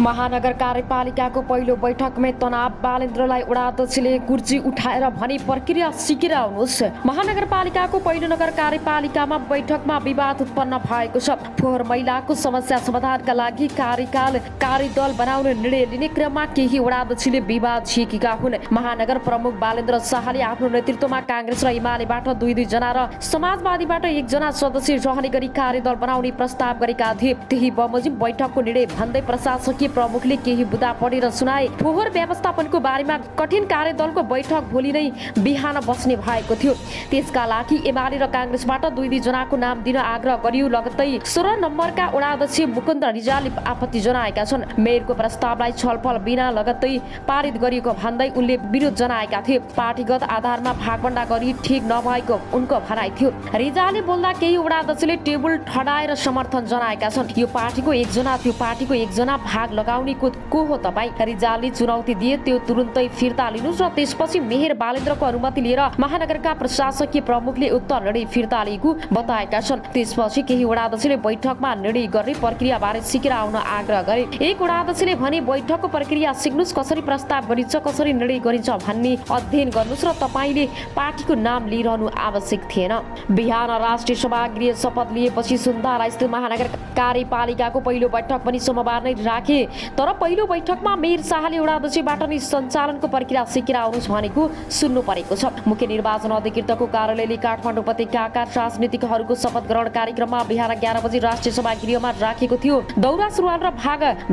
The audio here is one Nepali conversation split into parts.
महानगर कार्यपालिकाको पहिलो बैठकमै तनाव बालेन्द्रलाई वडाध्यक्षले कुर्सी उठाएर भने प्रक्रिया सिकेर आउनुहोस्। महानगरपालिकाको पहिलो नगर कार्यपालिकामा बैठकमा विवाद उत्पन्न भएको छ। फोहोर मैलाको समस्या समाधानका लागि कार्यदल बनाउने निर्णय लिने क्रममा केही वडाध्यक्षले विवाद झिकेका हुन्। महानगर प्रमुख बालेन्द्र शाहले आफ्नो नेतृत्वमा काङ्ग्रेस र एमालेबाट दुई जना र समाजवादीबाट एकजना सदस्य रहने गरी कार्यदल बनाउने प्रस्ताव गरेका थिए। त्यही बमोजिम बैठकको निर्णय भन्दै प्रशासकीय प्रमुखले केही बुदा पढेर सुनाए। फोहोर व्यवस्थापनको बारेमा कठिन कार्यदलको बैठक भोलि नै बिहान बस्ने भएको थियो। त्यसका लागि एमाले र काङ्ग्रेसबाट दुई जनाको नाम दिन आग्रह गरियो। लगत्तै 16 नम्बरका वडाध्यक्ष मुकुन्द रिजालले आपत्ति जनाएका छन्। मेयरको प्रस्तावलाई छलफल बिना लगत्तै पारित गरिएको भन्दै उनले विरोध जनाएका थिए। पार्टीगत आधारमा भागभण्डा गरी ठिक नभएको उनको भनाइ थियो। रिजालले बोल्दा केही वडाध्यक्षले टेबल ठडाएर समर्थन जनाएका छन्। यो पार्टीको एकजना त्यो पार्टीको एकजना भाग लगाउने को हो तपाईँ? रिजालले चुनौती दिए। त्यो तुरुन्तै फिर्ता लिनुस् र त्यसपछि मेयर बालेन्द्रको अनुमति लिएर महानगरका प्रशासकीय प्रमुखले उक्त निर्णय फिर्ता लिएको बताएका छन्। त्यसपछि केही वडाध्यक्षले बैठकमा निर्णय गर्ने प्रक्रियाबारे सिकेर आउन आग्रह गरे। एक वडाध्यक्षले भने बैठकको प्रक्रिया सिक्नुस्, कसरी प्रस्ताव गरिन्छ, कसरी निर्णय गरिन्छ भन्ने अध्ययन गर्नुस् र तपाईँले पार्टीको नाम लिइरहनु आवश्यक थिएन। बिहान राष्ट्रिय सभा गृह शपथ लिएपछि सुन्दाला स्थित महानगर कार्यपालिकाको पहिलो बैठक पनि सोमबार नै राखे। तर पहिलो बैठकमा मेयर शाहले वडाध्यक्षबाट नै सञ्चालनको प्रक्रिया सिकेर आउनुहोस् भनेको सुन्नु परेको छ। मुख्य निर्वाचन अधिकृतको कार्यालयले काठमाडौँ उपत्यकाका राजनीतिकहरूको शपथ ग्रहण कार्यक्रममा बिहान 11 बजी राष्ट्रिय सभा गृहमा राखेको थियो। दौरा सुरुवाल र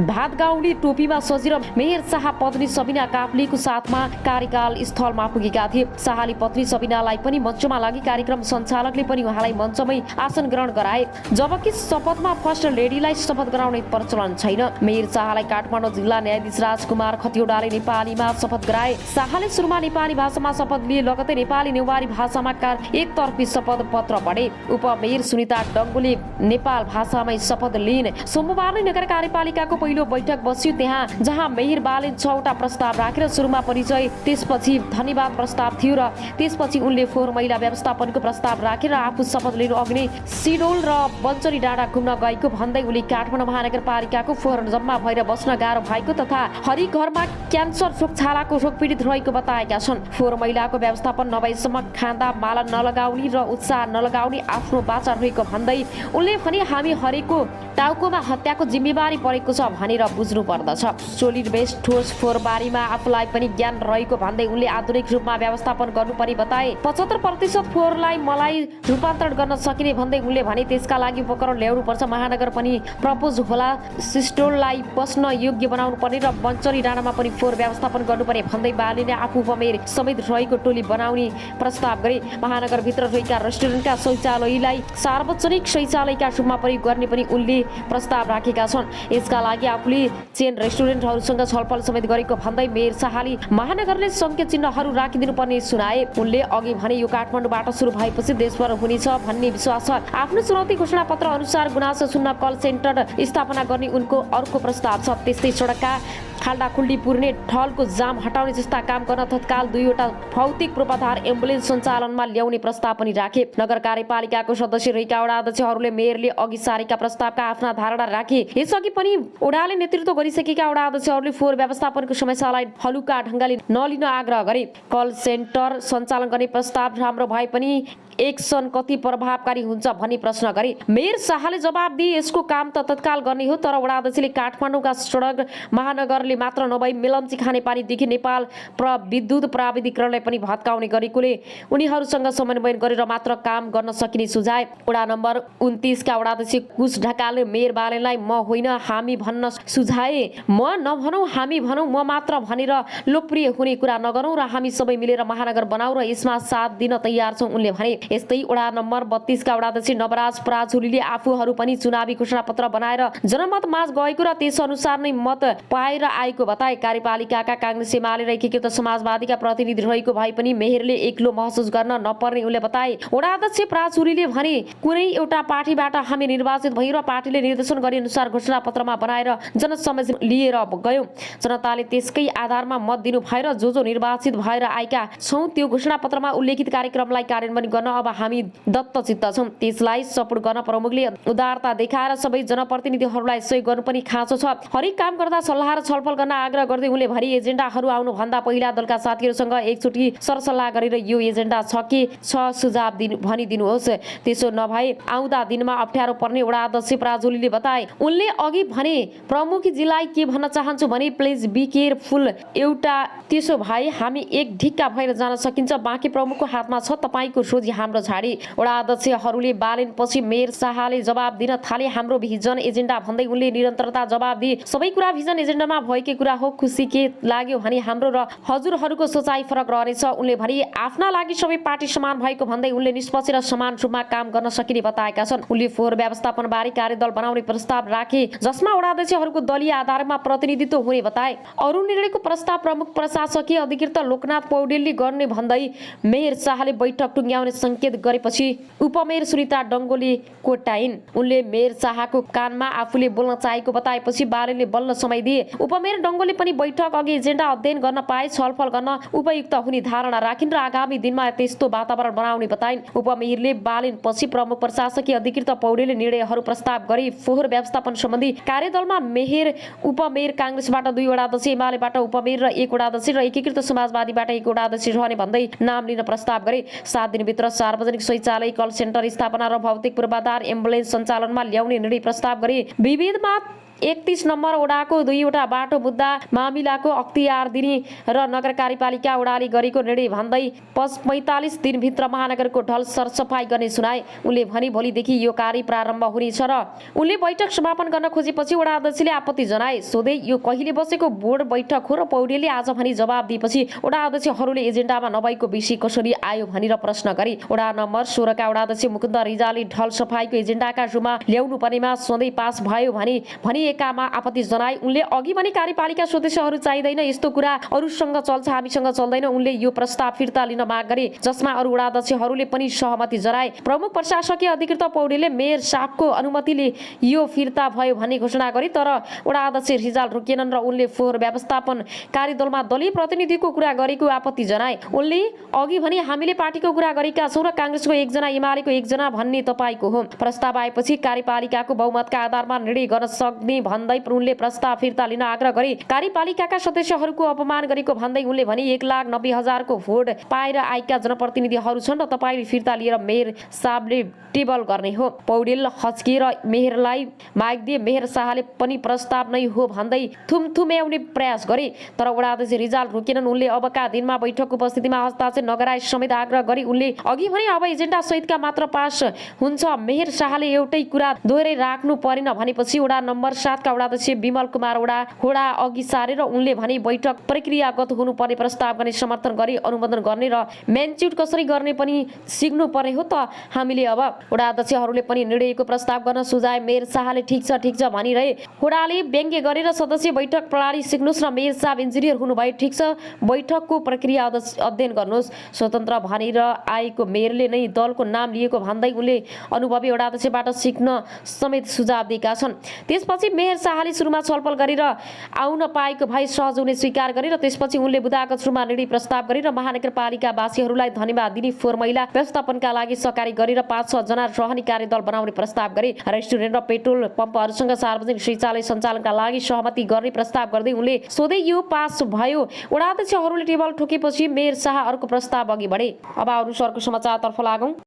भात गाउने टोपीमा सजिएर मेयर शाह पत्नी सबिना काफ्लेको साथमा कार्यकाल स्थलमा पुगेका थिए। शाहले पत्नी सबिनालाई पनि मञ्चमा लगी कार्यक्रम सञ्चालकले पनि उहाँलाई मञ्चमै आसन ग्रहण गराए। जबकि शपथमा फर्स्ट लेडीलाई शपथ गराउने प्रचलन छैन। मेयर शाहलाई काठमाडौँ जिल्ला न्यायाधीश राजकुमार खतिवडाले नेपालीमा शपथ गराए। शाहले सुरुमा नेपाली भाषामा शपथ लिए, लगतै नेपाली नेवारी भाषामा एकतर्फी शपथ पत्र पढे। उपमेयर सुनिता डङ्गुले नेपाल भाषामै शपथ लिइन्। सोमबार नै नगर कार्यपालिकाको पहिलो बैठक बस्यो। जहाँ मेयर बालेन 6वटा प्रस्ताव राखेर सुरुमा परिचय, त्यसपछि धन्यवाद प्रस्ताव थियो र त्यसपछि उनले फोहोर मैला व्यवस्थापनको प्रस्ताव राखेर आफू शपथ लिनु अघि नै सिडोल र बन्चरी डाँडा घुम्न गएको भन्दै उनले काठमाडौँ महानगरपालिकाको फोहोर जम्मा भएर बस्न गाह्रो भएको तथा हरेक घरमा क्यान्सर छालाको रोग पीडित रहेको बताएका छन्। फोहोर मैलाको व्यवस्थापन नभएसम्म खाँदा माला नलगाउने र उत्साह नलगाउने आफ्नो बाचा रहेको भन्दै उनले भने हामी हरेकको टाउकोमा हत्याको जिम्मेवारी परेको छ भनेर बुझ्नु पर्दछ। सोलिड वेस्ट ठोस फोहोर बारेमा आफूलाई पनि ज्ञान रहेको भन्दै उनले आधुनिक रूपमा व्यवस्थापन गर्नुपर्ने बताए। 75% फोहोरलाई मलाई रूपान्तरण गर्न सकिने भन्दै उनले भने त्यसका लागि उपकरण ल्याउनुपर्छ। महानगर पनि प्रपोज होला, सिस्टोललाई बस्न योग्य बनाउनु पर्ने र बन्चरी डाँडामा पनि फोहोर व्यवस्थापन गर्नुपर्ने भन्दै बालीले आफू उपमेयर समेत रहेको टोली बनाउने प्रस्ताव गरे। महानगरभित्र रहेका रेस्टुरेन्टका शौचालयलाई सार्वजनिक शौचालयका रूपमा प्रयोग गर्ने पनि उनले प्रस्ताव राखेका छन्। यसका लागि आफूले चेन रेस्टुरेन्टहरूसँग छलफल समेत गरेको भन्दै मेयर शाहले महानगरले सङ्केत चिन्हहरू राखिदिनुपर्ने सुनाए। उनले अघि भने यो काठमाडौँबाट सुरु भएपछि देशभर हुनेछ भन्ने विश्वास छ। आफ्नो चुनौती घोषणापत्र अनुसार गुनासो सुन्न कल सेन्टर स्थापना गर्ने उनको अर्को प्रस्ताव छ। त्यस्तै सडकका खाल्डाखुल्डी पुर्ने, ठहलको जाम हटाउने जस्ता काम गर्न तत्काल 2वटा भौतिक पूर्वाधार एम्बुलेन्स सञ्चालनमा ल्याउने प्रस्ताव पनि राखे। नगर कार्यपालिकाको सदस्य रहेका वडाध्यक्षहरूले मेयरले अघि सारेका प्रस्तावका आफ्ना धारणा राखे। यसअघि पनि वडाले नेतृत्व गरिसकेका वडाध्यक्षहरूले फोहोर व्यवस्थापनको समस्यालाई हलुका ढङ्गले नलिन आग्रह गरे। कल सेन्टर सञ्चालन गर्ने प्रस्ताव राम्रो भए पनि एक्सन कति प्रभावकारी हुन्छ भन्ने प्रश्न गरे। मेयर शाहले जवाब दिए यसको काम त तत्काल गर्ने हो, तर वडाध्यक्षले काठमाडौँका सडक महानगरले मात्र नभई मेलम्ची खानेपानीदेखि नेपाल विद्युत प्राविधिकरणलाई पनि भत्काउने गरेकोले उनीहरूसँग समन्वय गरेर मात्र काम गर्न सकिने सुझाए। वडा नम्बर 29 का वडाध्यक्ष कुश ढकालले मेयर बालेनलाई म होइन हामी भन्न सुझाए। म नभनौँ हामी भनौँ, म मात्र भनेर लोकप्रिय हुने कुरा नगरौँ र हामी सबै मिलेर महानगर बनाऊ र यसमा साथ दिन तयार छौँ उनले भने। यस्तै वडा नम्बर 32 का वडाध्यक्ष नवराज पराजुलीले आफूहरू पनि चुनावी घोषणापत्र बनाएर जनमत माझ गएको र त्यस अनुसार नै मत पाएर आएको बताए। कार्यपालिकाका काङ्ग्रेस एमाले र एकीकृत समाजवादीका प्रतिनिधि रहेको भए पनि मेयरले एक्लो महसुस गर्न नपर्ने उनले बताए। वडाध्यक्ष पराजुलीले भने कुनै एउटा पार्टीबाट हामी निर्वाचित भयौँ र पार्टीले निर्देशन गरे अनुसार घोषणापत्रमा बनाएर जनसमझ लिएर गयौँ। जनताले त्यसकै आधारमा मत दिनु भएर जो निर्वाचित भएर आएका छौँ त्यो घोषणापत्रमा उल्लेखित कार्यक्रमलाई कार्यान्वयन गर्न अब हामी दत्तचित्त छौँ। त्यसलाई सपोर्ट गर्न प्रमुखले उदारता देखाएर सबै जनप्रतिनिधिहरूलाई सहयोग गर्नु पनि खाँचो छ। हरेक काम गर्दा सल्लाह र छलफल गर्न आग्रह गर्दै उनले भरि एजेन्डाहरू आउनुभन्दा पहिला दलका साथीहरूसँग एकचोटि सरसल्लाह गरेर यो एजेन्डा छ कि छ सुझाव भनिदिनुहोस्, त्यसो नभए आउँदा दिनमा अप्ठ्यारो पर्ने वडा अध्यक्ष पराजुलीले बताए। उनले अघि भने प्रमुखजीलाई के भन्न चाहन्छु भने प्लिज बी केयरफुल। एउटा त्यसो भए हामी एक ढिक्का भएर जान सकिन्छ, बाँकी प्रमुखको हातमा छ, तपाईँको सोझी हाम्रो झाडी। वडा अध्यक्षहरूले बालेनपछि मेयर शाहले जवाब दिन थाले। हाम्रो भिजन एजेन्डा भन्दै उनले निरन्तरता जवाब दिए। सबै कुरा भिजन एजेन्डामा भएकै कुरा हो। खुसी के लाग्यो भने हाम्रो र हजुरहरूको सोचाइ फरक रहनेछ। उनले भरि आफ्ना लागि सबै पार्टी समान भएको भन्दै उनले निष्पक्ष र समान रूपमा काम गर्न सकिने बताएका छन्। उनले फोहोर व्यवस्थापनबारे कार्यदल बनाउने प्रस्ताव राखे, जसमा वडा अध्यक्षहरूको दलीय आधारमा प्रतिनिधित्व हुने बताए। अरू निर्णयको प्रस्ताव प्रमुख प्रशासकीय अधिकृत लोकनाथ पौडेलले गर्ने भन्दै मेयर शाहले बैठक टुङ्ग्याउने संकेत गरेपछि उपमेयर सुनिता डङ्गोले कोट्याइन्। उनले मेयर शाहको कानमा आफूले बोल्न चाहेको बताएपछि बालेनले बल्ल समय दिए। उपमेयर डङ्गोले पनि बैठक अघि एजेन्डा अध्ययन गर्न पाए छलफल गर्न उपयुक्त हुने धारणा राखिन् र आगामी दिनमा त्यस्तो वातावरण बनाउने बताइन्। उपमेयरले बालेनपछि प्रमुख प्रशासकीय अधिकृत पौडेलले निर्णयहरू प्रस्ताव गरी फोहोर व्यवस्थापन सम्बन्धी कार्यदलमा मेयर उपमेयर काङ्ग्रेसबाट 2 वडा अध्यक्ष, एमालेबाट उपमेयर र 1 वडा अध्यक्ष र एकीकृत समाजवादीबाट 1 वडा अध्यक्ष रहने भन्दै नाम लिन प्रस्ताव गरे। 7 दिनभित्र सार्वजनिक शौचालय, कल सेन्टर स्थापना र भौतिक पूर्वाधार एम्बुलेन्स सञ्चालनमा ल्याउने निर्णय प्रस्ताव गरे। विविधमा 31 नम्बर वडाको 2वटा बाटो मुद्दा मामिलाको अख्तियार दिने र नगर कार्यपालिका वडाले गरेको निर्णय भन्दै 45 दिनभित्र महानगरको ढल सरसफाई गर्ने सुनाए। उनले भने भोलिदेखि यो कार्य प्रारम्भ हुनेछ र उनले बैठक समापन गर्न खोजेपछि वडा अध्यक्षले आपत्ति जनाए। सोधे यो कहिले बसेको बोर्ड बैठक हो र पौडेलले आज भनी जवाब दिएपछि वडा अध्यक्षहरूले एजेन्डामा नभएको विषय कसरी आयो भनेर प्रश्न गरे। वडा नम्बर 16 का वडा अध्यक्ष मुकुन्द रिजालले ढल सफाईको एजेन्डाका रूपमा ल्याउनु पर्नेमा सधैँ पास भयो भने एकामा आपत्ति जनाए। उनले अघि भने कार्यपालिका सदस्यहरू चाहिँदैन, यस्तो कुरा अरूसँग चल्छ, हामीसँग चल्दैन। उनले यो प्रस्ताव फिर्ता लिन माग गरे, जसमा अरू वडा अध्यक्षहरूले पनि सहमति जनाए। प्रमुख प्रशासकीय अधिकृत पौडेलले मेयर साहबको अनुमतिले यो फिर्ता भयो भन्ने घोषणा गरे, तर वडा अध्यक्ष रिजाल रोकेनन् र उनले फोहोर व्यवस्थापन कार्यदलमा दलीय प्रतिनिधिको कुरा गरेको आपत्ति जनाए। उनले अघि भने हामीले पार्टीको कुरा गरेका छौँ र काङ्ग्रेसको 1 जना, एमालेको 1 जना भन्ने तपाईँको हो। प्रस्ताव आएपछि कार्यपालिकाको बहुमतका आधारमा निर्णय गर्न सक्ने भन्दै उनले प्रस्ताव फिर्ता लिन आग्रह गरे। कार्यपालिकाका सदस्यहरूको अपमान गरेको भन्दै उनले भने 1,90,000 को भोट पाएर आएका जनप्रतिनिधिहरू छन् र तपाईँले फिर्ता लिएर मेयर साहबले टेबल गर्ने हो। पौडेल हच्किएर मेयरलाई माग दिए। मेयर शाहले पनि प्रस्ताव नै हो भन्दै थुम्थुम्याउने प्रयास गरे, तर वडा अध्यक्ष रिजाल रोकेनन्। उनले अबका दिनमा बैठक उपस्थितिमा हस्ताक्षर नगराए समेत आग्रह गरी उनले अघि भने अब एजेन्डा सहितका मात्र पास हुन्छ। मेयर शाहले एउटै कुरा दोहोरै राख्नु परेन भनेपछि वडा नम्बर 7 का वडा अध्यक्ष विमल कुमार वडा अघि सारेर उनले भने बैठक प्रक्रियागत हुनुपर्ने प्रस्ताव गर्ने समर्थन गरी अनुमोदन गर्ने र म्यानच्युट कसरी गर्ने पनि सिक्नु पर्ने हो त हामीले। अब वडा अध्यक्षहरूले पनि निर्णयको प्रस्ताव गर्न सुझाए। मेयर शाहले ठिक छ भनिरहे। वडाले व्यङ्ग्य गरेर सदस्य बैठक प्रणाली सिक्नुहोस् र मेयर साहब इन्जिनियर हुनुभए ठिक छ, बैठकको प्रक्रिया अध्ययन गर्नुहोस्। स्वतन्त्र भनेर आएको मेयरले नै दलको नाम लिएको भन्दै उनले अनुभवी वडा अध्यक्षबाट सिक्न समेत सुझाव दिएका छन्। त्यसपछि मेयर शाहले सुरुमा छलफल गरेर आउन पाएको भए सहज हुने स्वीकार गरे र त्यसपछि उनले बुदागत रूपमा निर्णय प्रस्ताव गरेर महानगरपालिकावासीहरूलाई धन्यवाद दिने, फोहोर मैला व्यवस्थापनका लागि सहकारी गरेर 5-6 जना रहने कार्यदल बनाउने प्रस्ताव गरे। रेस्टुरेन्ट र पेट्रोल पम्पहरूसँग सार्वजनिक शौचालय सञ्चालनका लागि सहमति गर्ने प्रस्ताव गर्दै उनले सोधे यो पास भयो। वडा अध्यक्षहरूले टेबल ठोकेपछि मेयर शाह अर्को प्रस्ताव अघि बढे। अब अरू सरको समाचारतर्फ लागौं।